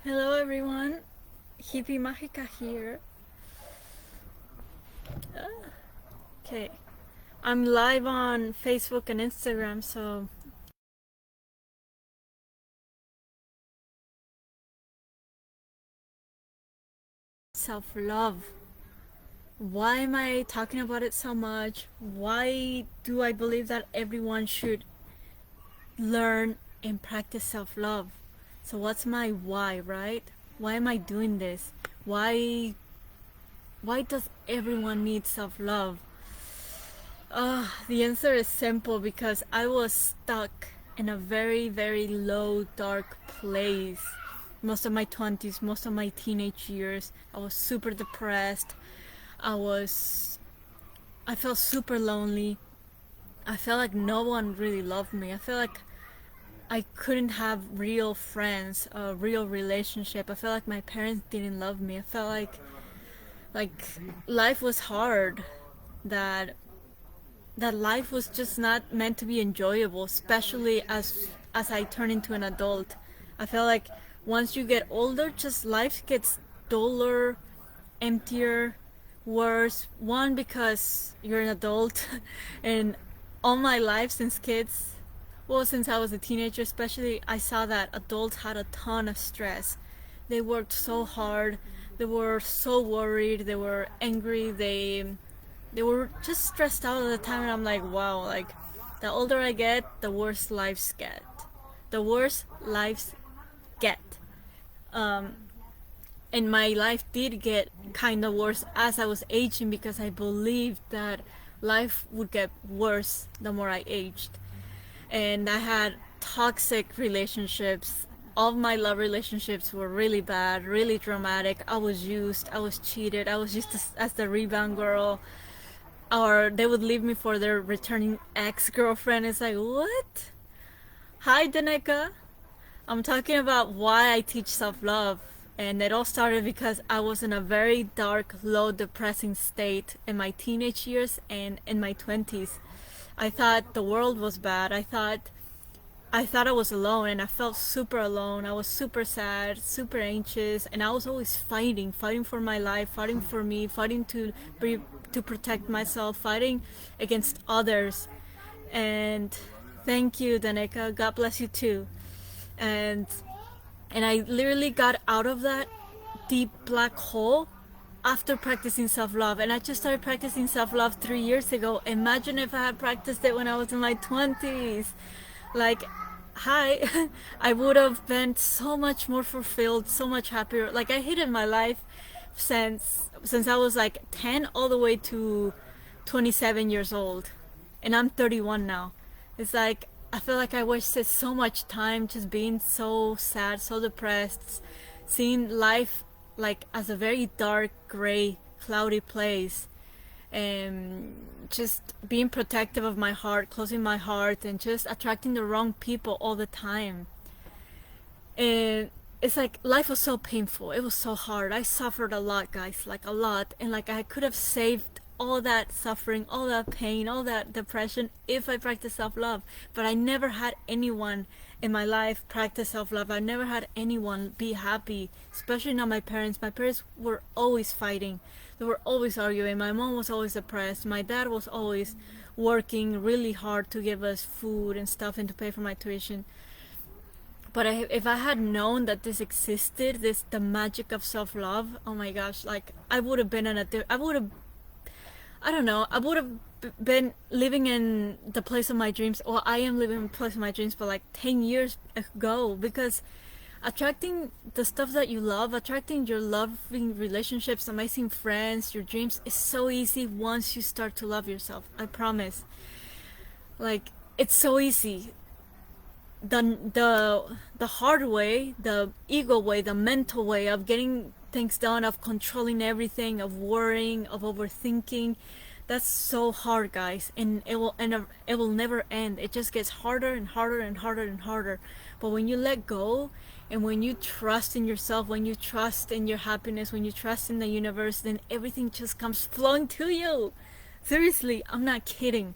Hello everyone, Hippie Mágica here. Okay, I'm live on Facebook and Instagram, so self-love. Why am I talking about it so much? Why do I believe that everyone should learn and practice self-love? So what's my why, right? Why am I doing this? Why does everyone need self-love? The answer is simple because I was stuck in a very, very low, dark place. Most of my 20s, most of my teenage years, I was super depressed. I was, I felt super lonely. I felt like no one really loved me. I felt like I couldn't have real friends, a real relationship. I felt like my parents didn't love me. I felt like life was hard. That that life was just not meant to be enjoyable, especially as I turn into an adult. I feel like once you get older, just life gets duller, emptier, worse. One, because you're an adult, and all my life since kids, well, since I was a teenager especially, I saw that adults had a ton of stress. They worked so hard, they were so worried, they were angry, they were just stressed out all the time, and I'm like, wow, like the older I get, the worse lives get. The worse lives get. Um, and my life did get kind of worse as I was aging because I believed that life would get worse the more I aged. And I had toxic relationships. All of my love relationships were really bad, really dramatic. I was used, I was cheated, I was used as the rebound girl, or they would leave me for their returning ex-girlfriend. It's like, what? Hi, Danica. I'm talking about why I teach self-love, and it all started because I was in a very dark, low, depressing state in my teenage years and in my 20s. I thought the world was bad. I thought I was alone, and I felt super alone. I was super sad, super anxious, and I was always fighting for my life, fighting for me, fighting to protect myself, fighting against others. And thank you, Danica. God bless you too. And and I literally got out of that deep black hole after practicing self-love, and I just started practicing self-love 3 years ago. Imagine if I had practiced it when I was in my 20s. Like, hi, I would have been so much more fulfilled, so much happier. Like, I hated my life since I was like 10 all the way to 27 years old, and I'm 31 now. It's like I feel like I wasted so much time just being so sad, so depressed, seeing life like as a very dark, gray, cloudy place, and just being protective of my heart, closing my heart, and just attracting the wrong people all the time. And it's like life was so painful. It was so hard. I suffered a lot, guys, like a lot. And like I could have saved all that suffering, all that pain, all that depression if I practiced self-love. But I never had anyone in my life practice self-love. I never had anyone be happy, especially not my parents. My parents were always fighting. They were always arguing. My mom was always depressed. My dad was always working really hard to give us food and stuff and to pay for my tuition. But if I had known that this existed, this the magic of self love, oh my gosh, like I would have been I would have, I don't know, I would have been living in the place of my dreams. Well, I am living in the place of my dreams for like 10 years ago, because attracting the stuff that you love, attracting your loving relationships, amazing friends, your dreams is so easy once you start to love yourself. I promise. Like, it's so easy. The hard way, the ego way, the mental way of getting things done, of controlling everything, of worrying, of overthinking, that's so hard, guys, and it will never end. It just gets harder and harder and harder and harder. But when you let go, and when you trust in yourself, when you trust in your happiness, when you trust in the universe, then everything just comes flowing to you. Seriously, I'm not kidding.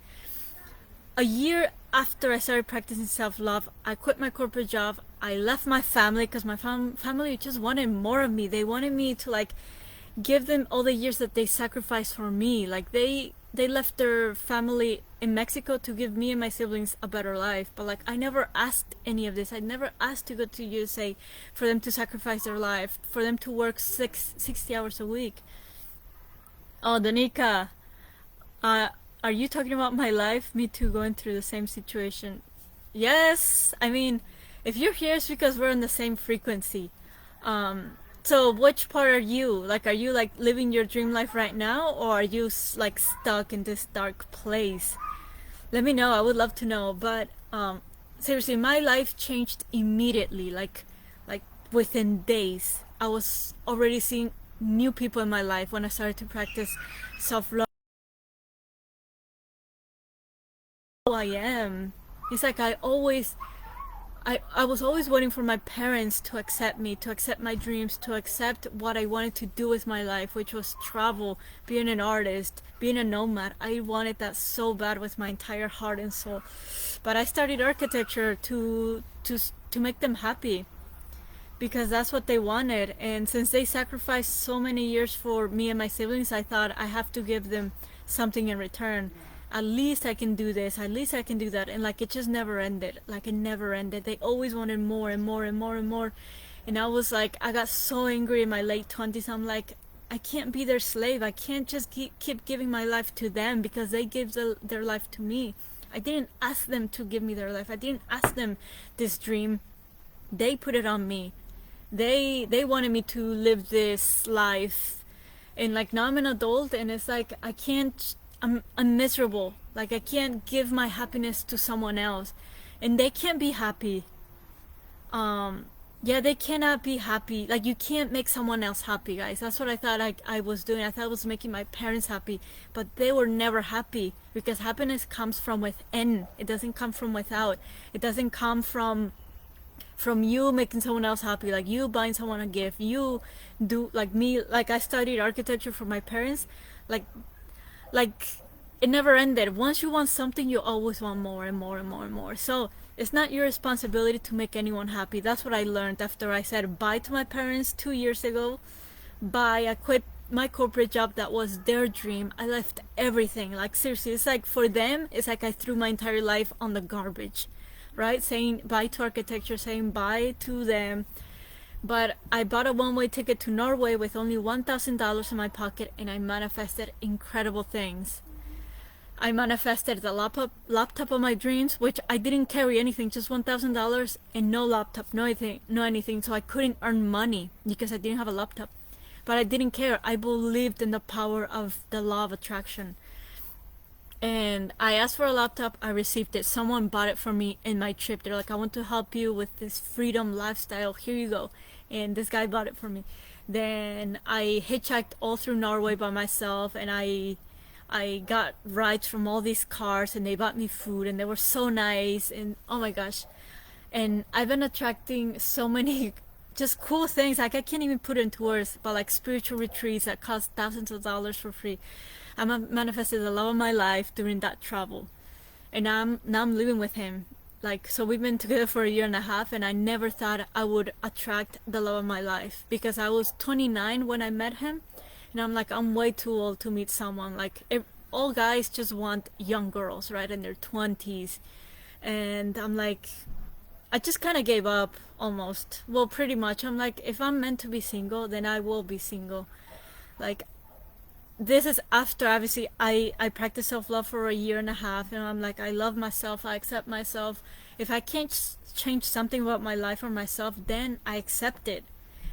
A year after I started practicing self love, I quit my corporate job. I left my family because my family just wanted more of me. They wanted me to like give them all the years that they sacrificed for me. Like they left their family in Mexico to give me and my siblings a better life. But like I never asked any of this. I never asked to go to USA for them to sacrifice their life, for them to work 60 hours a week. Oh, Danica, uh, are you talking about my life? Me too, going through the same situation. Yes, I mean, if you're here, it's because we're on the same frequency. So which part are you? Like, are you like living your dream life right now, or are you like stuck in this dark place? Let me know. I would love to know. But seriously, my life changed immediately. Like within days, I was already seeing new people in my life when I started to practice self love. Who I am. It's like I was always waiting for my parents to accept me, to accept my dreams, to accept what I wanted to do with my life, which was travel, being an artist, being a nomad. I wanted that so bad with my entire heart and soul. But I studied architecture to make them happy because that's what they wanted. And since they sacrificed so many years for me and my siblings, I thought I have to give them something in return. At least I can do this, at least I can do that. And like it just never ended. Like it never ended. They always wanted more and more and more and more. And I was like, I got so angry in my late 20s. I'm like, I can't be their slave. I can't just keep giving my life to them because they gave their life to me. I didn't ask them to give me their life. I didn't ask them this dream. They put it on me. They wanted me to live this life. And like now I'm an adult and it's like I can't, I'm miserable. Like I can't give my happiness to someone else, and they can't be happy. Yeah, they cannot be happy. Like you can't make someone else happy, guys. That's what I thought I was doing. I thought I was making my parents happy, but they were never happy because happiness comes from within. It doesn't come from without. It doesn't come from you making someone else happy, like you buying someone a gift, you do like me, like I studied architecture for my parents, like like it never ended. Once you want something, you always want more and more and more and more. So it's not your responsibility to make anyone happy. That's what I learned after I said bye to my parents 2 years ago. Bye, I quit my corporate job that was their dream. I left everything. Like seriously, it's like for them, it's like I threw my entire life on the garbage, right? Saying bye to architecture, saying bye to them. But I bought a one-way ticket to Norway with only $1,000 in my pocket, and I manifested incredible things. I manifested the laptop of my dreams, which I didn't carry anything, just $1,000 and no laptop, no anything. So I couldn't earn money because I didn't have a laptop. But I didn't care. I believed in the power of the law of attraction. And I asked for a laptop. I received it. Someone bought it for me in my trip. They're like, I want to help you with this freedom lifestyle. Here you go. And this guy bought it for me. Then I hitchhiked all through Norway by myself, and I got rides from all these cars, and they bought me food, and they were so nice, and oh my gosh. And I've been attracting so many just cool things. Like I can't even put it into words, but like spiritual retreats that cost thousands of dollars for free. I manifested the love of my life during that travel, and now I'm living with him. Like so, we've been together for a year and a half, and I never thought I would attract the love of my life because I was 29 when I met him, and I'm like, I'm way too old to meet someone. Like all guys just want young girls, right, in their 20s, and I'm like, I just kind of gave up almost. Well, pretty much. I'm like, if I'm meant to be single, then I will be single. Like this is after obviously I practiced self-love for a year and a half, and I'm like, I love myself, I accept myself. If I can't change something about my life or myself, then I accept it,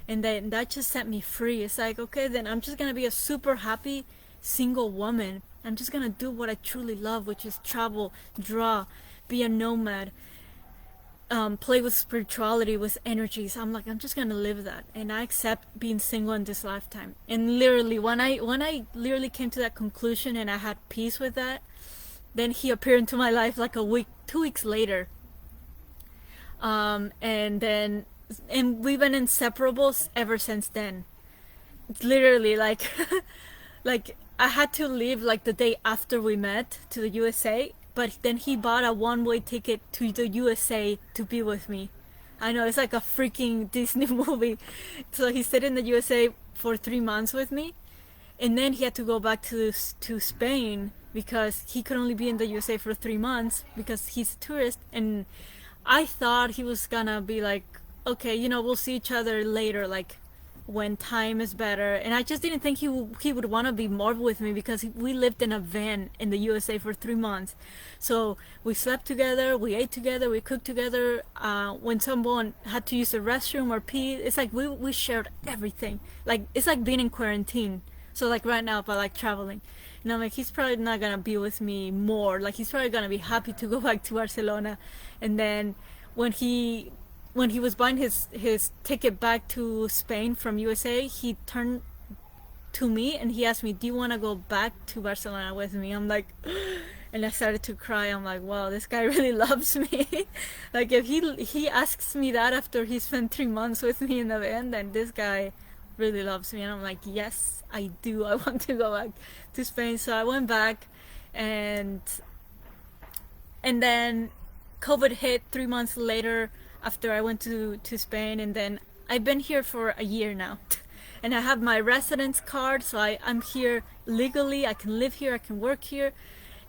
and then that just set me free. It's like, okay, then I'm just gonna be a super happy single woman. I'm just gonna do what I truly love, which is travel, draw, be a nomad, play with spirituality, with energies. I'm like, I'm just gonna live that, and I accept being single in this lifetime. And literally, when I literally came to that conclusion and I had peace with that, then he appeared into my life like a week, 2 weeks later. And then, and we've been inseparables ever since then. It's literally like, like I had to leave like the day after we met to the USA, but then he bought a one-way ticket to the USA to be with me. I know, it's like a freaking Disney movie. So he stayed in the USA for 3 months with me, and then he had to go back to Spain because he could only be in the USA for 3 months because he's a tourist. And I thought he was gonna be like, okay, we'll see each other later, like when time is better. And I just didn't think he would want to be more with me because we lived in a van in the USA for 3 months. So we slept together, we ate together, we cooked together. When someone had to use the restroom or pee, it's like we shared everything. Like it's like being in quarantine. So like right now, but like traveling. And I'm like, he's probably not gonna be with me more. Like he's probably gonna be happy to go back to Barcelona. And then when he was buying his ticket back to Spain from USA, he turned to me and he asked me, "Do you want to go back to Barcelona with me?" I'm like, and I started to cry. I'm like, wow, this guy really loves me. Like if he asks me that after he spent 3 months with me in the van, then this guy really loves me. And I'm like, yes, I do. I want to go back to Spain. So I went back, and then COVID hit 3 months later after I went to Spain. And then I've been here for a year now. And I have my residence card, so I'm here legally. I can live here, I can work here.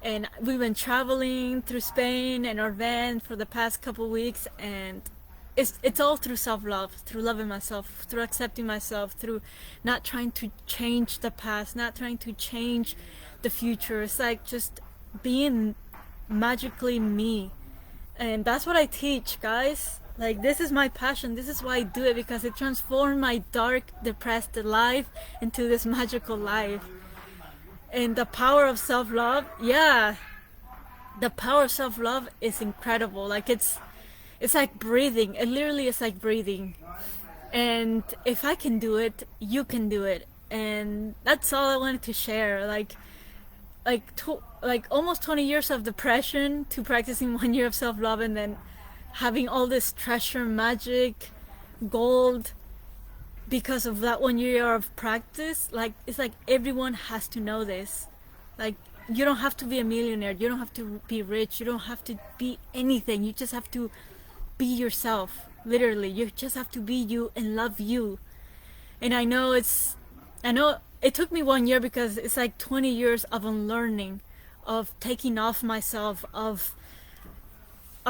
And we've been traveling through Spain in our van for the past couple weeks, and it's all through self-love, through loving myself, through accepting myself, through not trying to change the past, not trying to change the future. It's like just being magically me. And that's what I teach, guys. Like this is my passion. This is why I do it, because it transformed my dark, depressed life into this magical life. And the power of self-love, yeah, the power of self-love is incredible. Like it's like breathing. It literally is like breathing. And if I can do it, you can do it. And that's all I wanted to share. Like almost 20 years of depression to practicing 1 year of self-love, and then having all this treasure, magic, gold because of that 1 year of practice. Like it's like everyone has to know this. Like you don't have to be a millionaire, you don't have to be rich, you don't have to be anything. You just have to be yourself. Literally, you just have to be you and love you. And I know it took me 1 year because it's like 20 years of unlearning, of taking off myself, of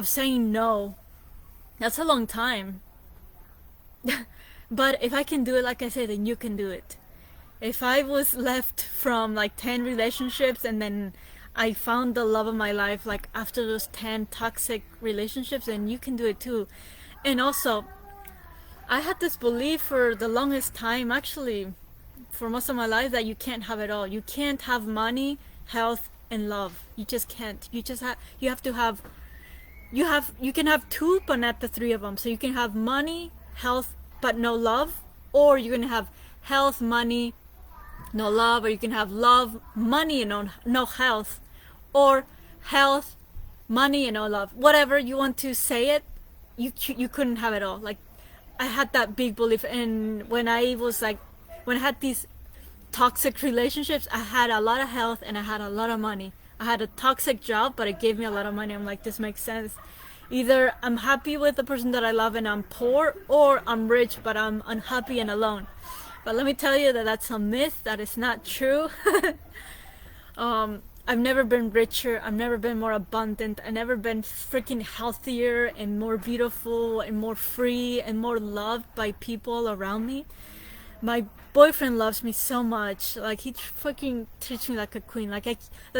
saying no. That's a long time. But if I can do it, like I said, then you can do it. If I was left from like 10 relationships and then I found the love of my life like after those 10 toxic relationships, then you can do it too. And also, I had this belief for the longest time, actually for most of my life, that you can't have it all. You can't have money, health, and love. You just can't. You have to have you can have two but not the three of them. So you can have money, health, but no love, or you can have health, money, no love, or you can have love, money, and no health, or health, money, and no love. Whatever you want to say it, you couldn't have it all. Like I had that big belief, and when I had these toxic relationships, I had a lot of health and I had a lot of money. I had a toxic job, but it gave me a lot of money. I'm like, this makes sense. Either I'm happy with the person that I love and I'm poor, or I'm rich but I'm unhappy and alone. But let me tell you that that's a myth. That is not true. I've never been richer. I've never been more abundant. I've never been freaking healthier and more beautiful and more free and more loved by people around me. My boyfriend loves me so much. Like he fucking treats me like a queen. Like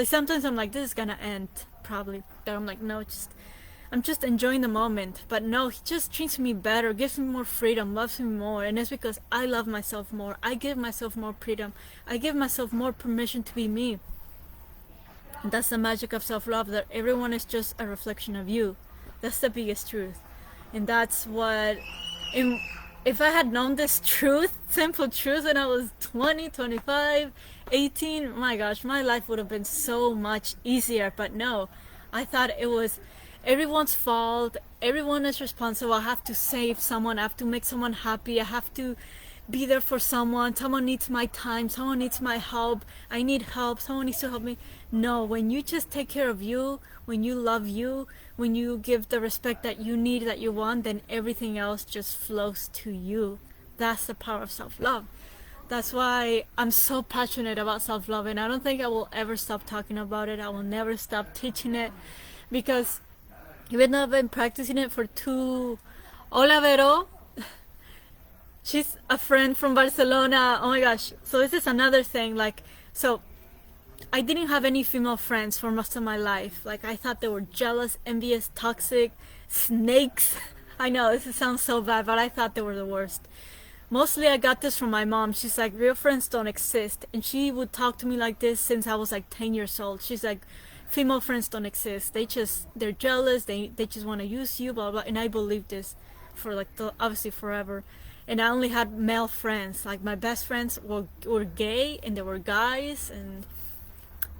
sometimes I'm like, this is gonna end probably. But I'm like, no, I'm just enjoying the moment. But no, he just treats me better, gives me more freedom, loves me more. And it's because I love myself more. I give myself more freedom. I give myself more permission to be me. And that's the magic of self-love, that everyone is just a reflection of you. That's the biggest truth. And that's what... If I had known this truth, simple truth, when I was 20, 25, 18, my gosh, my life would have been so much easier. But no, I thought it was everyone's fault. Everyone is responsible. I have to save someone. I have to make someone happy. I have to be there for someone. Someone needs my time, someone needs my help, I need help, someone needs to help me. No, when you just take care of you, when you love you, when you give the respect that you need, that you want, then everything else just flows to you. That's the power of self-love. That's why I'm so passionate about self-love, and I don't think I will ever stop talking about it. I will never stop teaching it, because even though I've been practicing it for two... Hola, Vero. She's a friend from Barcelona. Oh my gosh. So this is another thing. Like, so I didn't have any female friends for most of my life. Like, I thought they were jealous, envious, toxic, snakes. I know this sounds so bad, but I thought they were the worst. Mostly I got this from my mom. She's like, real friends don't exist. And she would talk to me like this since I was like 10 years old. She's like, female friends don't exist. They're jealous. They just want to use you, blah, blah. And I believed this for like, obviously forever. And I only had male friends. Like, my best friends were gay, and they were guys,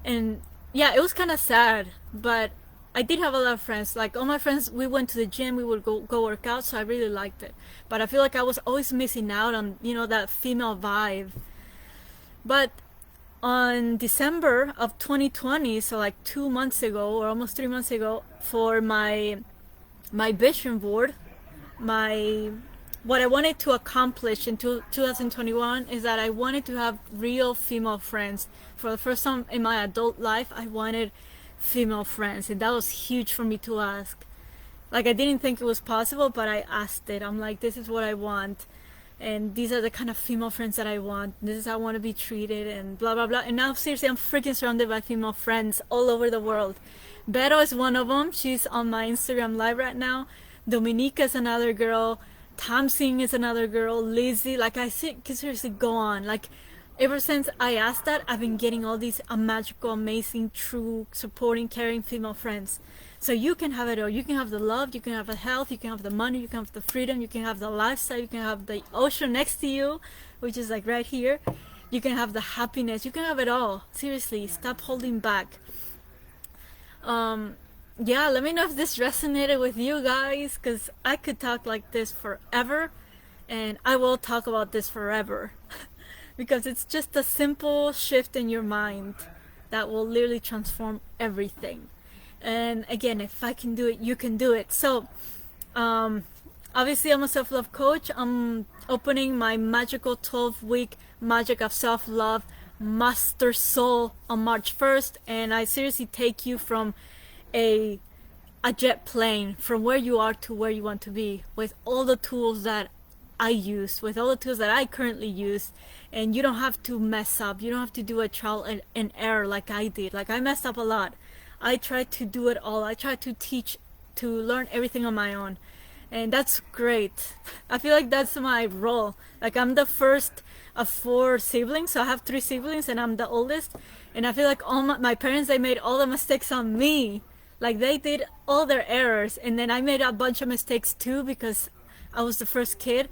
and yeah, it was kind of sad, but I did have a lot of friends. Like, all my friends, we went to the gym, we would go work out, so I really liked it. But I feel like I was always missing out on, that female vibe. But on December of 2020, so like 2 months ago, or almost 3 months ago, for my vision board, what I wanted to accomplish in 2021 is that I wanted to have real female friends. For the first time in my adult life, I wanted female friends, and that was huge for me to ask. Like, I didn't think it was possible, but I asked it. I'm like, this is what I want, and these are the kind of female friends that I want. This is how I want to be treated, and blah blah blah. And now, seriously, I'm freaking surrounded by female friends all over the world. Vero is one of them. She's on my Instagram live right now. Dominica is another girl. Tamsing is another girl. Lizzie, like, I can seriously go on. Like, ever since I asked that, I've been getting all these magical, amazing, true, supporting, caring female friends. So you can have it all. You can have the love, you can have the health, you can have the money, you can have the freedom, you can have the lifestyle, you can have the ocean next to you, which is like right here. You can have the happiness, you can have it all. Seriously, stop holding back. Yeah, let me know if this resonated with you guys, because I could talk like this forever, and I will talk about this forever. Because it's just a simple shift in your mind that will literally transform everything. And again, if I can do it, you can do it. So obviously I'm a self-love coach. I'm opening my magical 12-week Magic of Self-Love Master Soul on March 1st, and I seriously take you from a jet plane, from where you are to where you want to be, with all the tools that I use, with all the tools that I currently use. And you don't have to mess up. You don't have to do a trial and error like I did. Like, I messed up a lot. I tried to do it all. I tried to learn everything on my own, and that's great. I feel like that's my role. Like, I'm the first of 4 siblings, so I have 3 siblings, and I'm the oldest. And I feel like all my parents, they made all the mistakes on me. Like, they did all their errors, and then I made a bunch of mistakes too, because I was the first kid.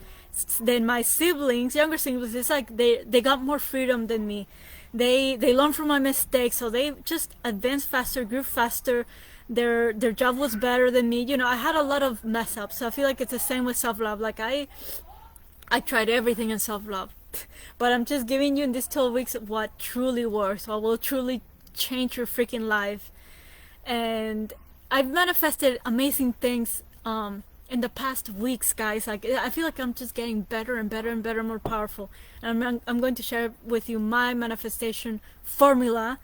Then my siblings, younger siblings, it's like they got more freedom than me. They learned from my mistakes, so they just advanced faster, grew faster. Their job was better than me. I had a lot of mess ups, so I feel like it's the same with self-love. Like, I tried everything in self-love, but I'm just giving you in these 12 weeks what truly works, what will truly change your freaking life. And I've manifested amazing things in the past weeks, guys. Like, I feel like I'm just getting better and better and better, more powerful. And I'm going to share with you my manifestation formula,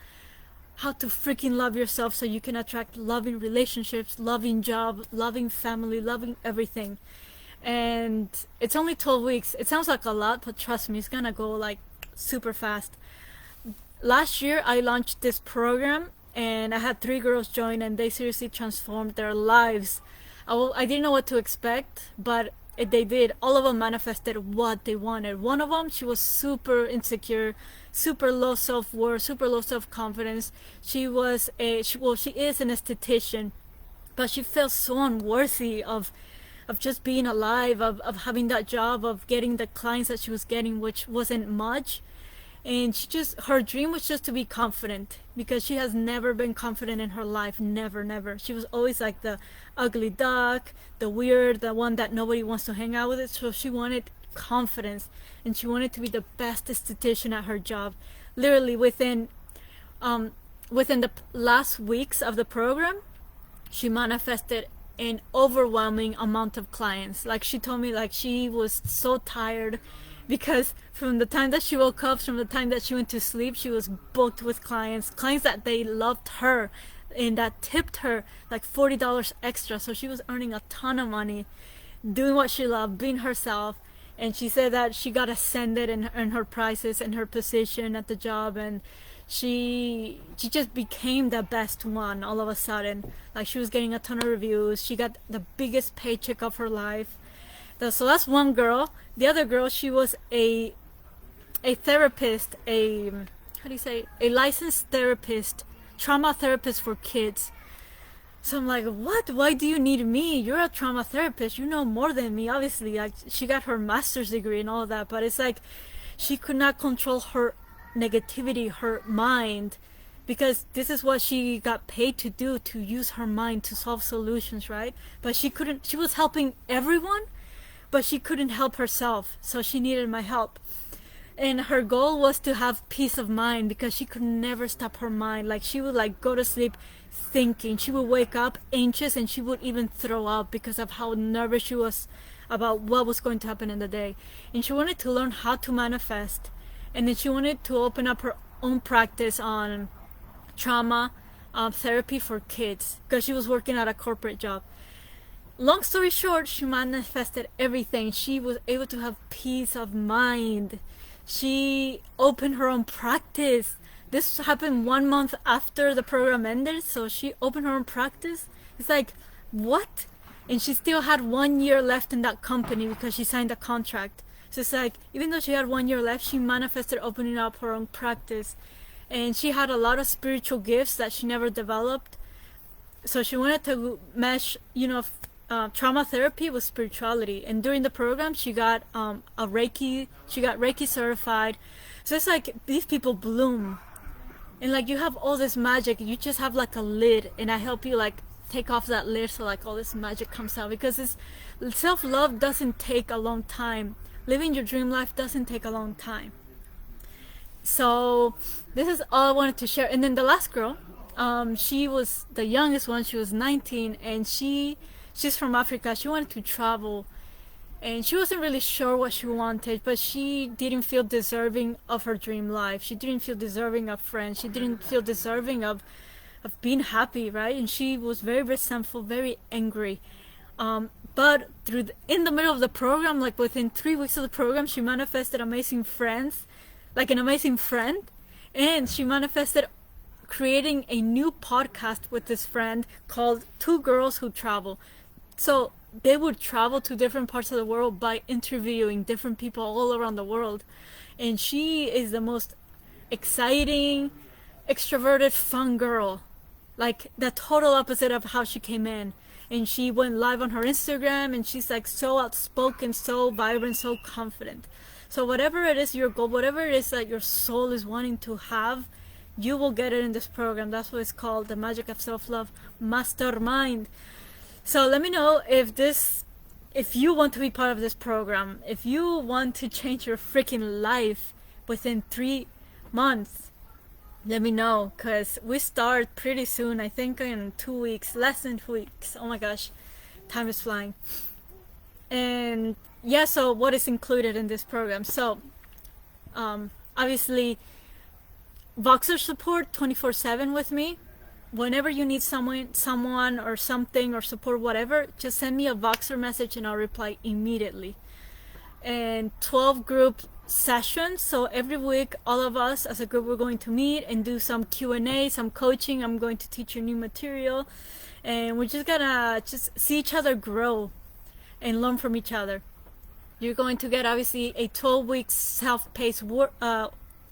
how to freaking love yourself so you can attract loving relationships, loving job, loving family, loving everything. And it's only 12 weeks. It sounds like a lot, but trust me, it's gonna go like super fast. Last year I launched this program, and I had 3 girls join, and they seriously transformed their lives. I didn't know what to expect, but they did. All of them manifested what they wanted. One of them, she was super insecure, super low self-worth, super low self-confidence. She is an esthetician, but she felt so unworthy of just being alive, of having that job, of getting the clients that she was getting, which wasn't much. And her dream was just to be confident, because she has never been confident in her life. Never. She was always like the ugly duck, the weird, the one that nobody wants to hang out with. So she wanted confidence, and she wanted to be the best esthetician at her job. Literally within the last weeks of the program, she manifested an overwhelming amount of clients. Like, she told me, like, she was so tired because from the time that she woke up, from the time that she went to sleep, she was booked with clients that they loved her and that tipped her like $40 extra. So she was earning a ton of money doing what she loved, being herself. And she said that she got ascended in her prices and her position at the job, and she just became the best one all of a sudden. Like, she was getting a ton of reviews. She got the biggest paycheck of her life. So that's one girl. The other girl, she was a therapist, a licensed therapist, trauma therapist for kids. So I'm like, what? Why do you need me? You're a trauma therapist. You know more than me, obviously. Like, she got her master's degree and all that, but it's like she could not control her negativity, her mind, because this is what she got paid to do, to use her mind to solve solutions, right? But she couldn't. She was helping everyone, but she couldn't help herself. So she needed my help. And her goal was to have peace of mind, because she could never stop her mind. Like, she would like go to sleep thinking. She would wake up anxious, and she would even throw up because of how nervous she was about what was going to happen in the day. And she wanted to learn how to manifest. And then she wanted to open up her own practice on trauma therapy for kids, because she was working at a corporate job. Long story short, she manifested everything. She was able to have peace of mind. She opened her own practice. This happened 1 month after the program ended, so she opened her own practice. It's like, what? And she still had 1 year left in that company because she signed a contract. So it's like, even though she had 1 year left, she manifested opening up her own practice. And she had a lot of spiritual gifts that she never developed. So she wanted to mesh, trauma therapy with spirituality. And during the program, she got she got Reiki certified. So it's like, these people bloom. And like, you have all this magic, you just have like a lid, and I help you like take off that lid so like all this magic comes out, because self-love doesn't take a long time. Living your dream life doesn't take a long time. So this is all I wanted to share. And then the last girl, she was the youngest one. She was 19, and she's from Africa. She wanted to travel, and she wasn't really sure what she wanted, but she didn't feel deserving of her dream life. She didn't feel deserving of friends. She didn't feel deserving of being happy, right? And she was very resentful, very angry. But in the middle of the program, like within 3 weeks of the program, she manifested amazing friends, like an amazing friend, and she manifested creating a new podcast with this friend called Two Girls Who Travel. So they would travel to different parts of the world by interviewing different people all around the world. And she is the most exciting, extroverted, fun girl. Like the total opposite of how she came in. And she went live on her Instagram, and she's like so outspoken, so vibrant, so confident. So whatever it is your goal, whatever it is that your soul is wanting to have, you will get it in this program. That's what it's called, the Magic of Self-Love Mastermind. So let me know if you want to be part of this program, if you want to change your freaking life within 3 months. Let me know, because we start pretty soon. I think in 2 weeks, less than 2 weeks. Oh my gosh, time is flying. And yeah, so what is included in this program? So obviously Voxer support 24/7 with me. Whenever you need someone or something or support, whatever, just send me a Voxer message and I'll reply immediately. And 12 group sessions. So every week, all of us as a group, we're going to meet and do some Q&A, some coaching. I'm going to teach you new material, and we're just gonna see each other grow and learn from each other. You're going to get obviously a 12-week self-paced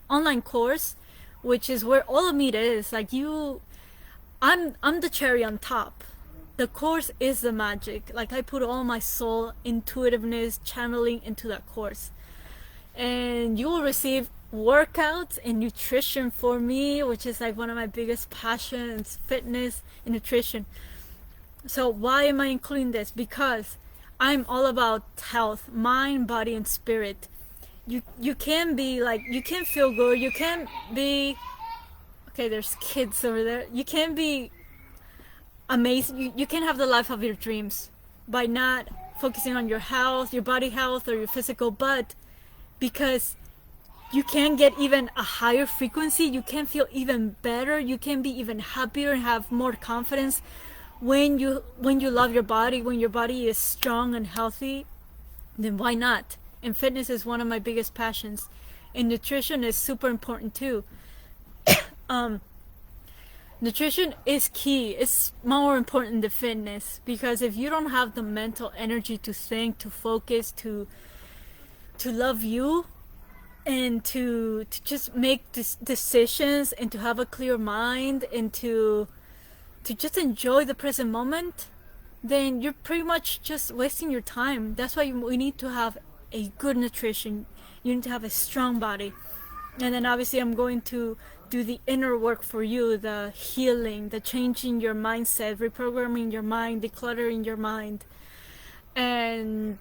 online course, which is where all of me is. Like I'm the cherry on top. The course is the magic. Like, I put all my soul, intuitiveness, channeling into that course. And you will receive workouts and nutrition for me, which is like one of my biggest passions, fitness and nutrition. So why am I including this? Because I'm all about health, mind, body, and spirit. You can be like, you can feel good. You can be, okay, there's kids over there. You can be amazing. You can have the life of your dreams by not focusing on your health, your body health, or your physical, but because you can get even a higher frequency, you can feel even better, you can be even happier and have more confidence when you love your body, when your body is strong and healthy. Then why not? And fitness is one of my biggest passions, and nutrition is super important too. um Nutrition is key. It's more important than fitness, because if you don't have the mental energy to think, to focus, to love you, and to just make decisions, and to have a clear mind, and to just enjoy the present moment, then you're pretty much just wasting your time. That's why we need to have a good nutrition. You need to have a strong body. And then obviously I'm going to do the inner work for you, the healing, the changing your mindset, reprogramming your mind, decluttering your mind. And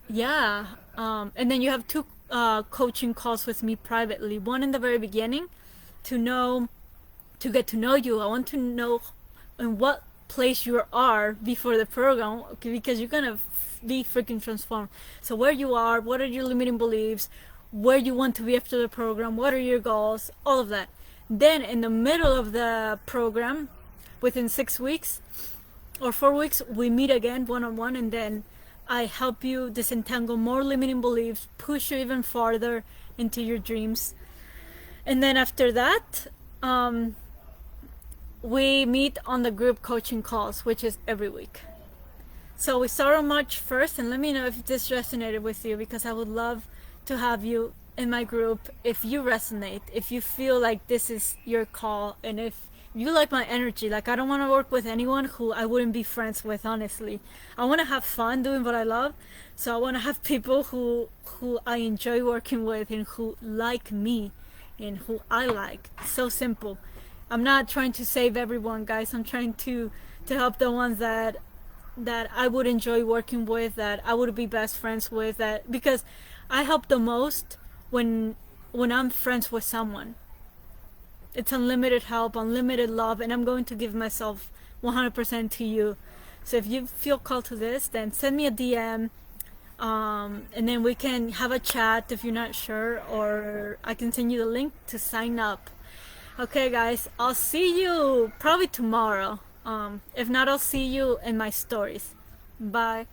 yeah, and then you have two coaching calls with me privately. One in the very beginning to get to know you. I want to know in what place you are before the program, okay, because you're gonna be freaking transformed. So where you are, what are your limiting beliefs, where you want to be after the program, what are your goals, all of that. Then in the middle of the program, within 6 weeks or 4 weeks, we meet again one-on-one, and then I help you disentangle more limiting beliefs, push you even farther into your dreams. And then after that, we meet on the group coaching calls, which is every week. So we start on March 1st, and let me know if this resonated with you, because I would love to have you in my group if you resonate, if you feel like this is your call, and if you like my energy. Like, I don't want to work with anyone who I wouldn't be friends with, honestly. I want to have fun doing what I love, so I want to have people who I enjoy working with, and who like me, and who I like. So simple. I'm not trying to save everyone, guys. I'm trying to help the ones that I would enjoy working with, that I would be best friends with, that because I help the most when I'm friends with someone. It's unlimited help, unlimited love, and I'm going to give myself 100% to you. So if you feel called to this, then send me a DM, and then we can have a chat if you're not sure, or I can send you the link to sign up. Okay, guys, I'll see you probably tomorrow. If not, I'll see you in my stories. Bye.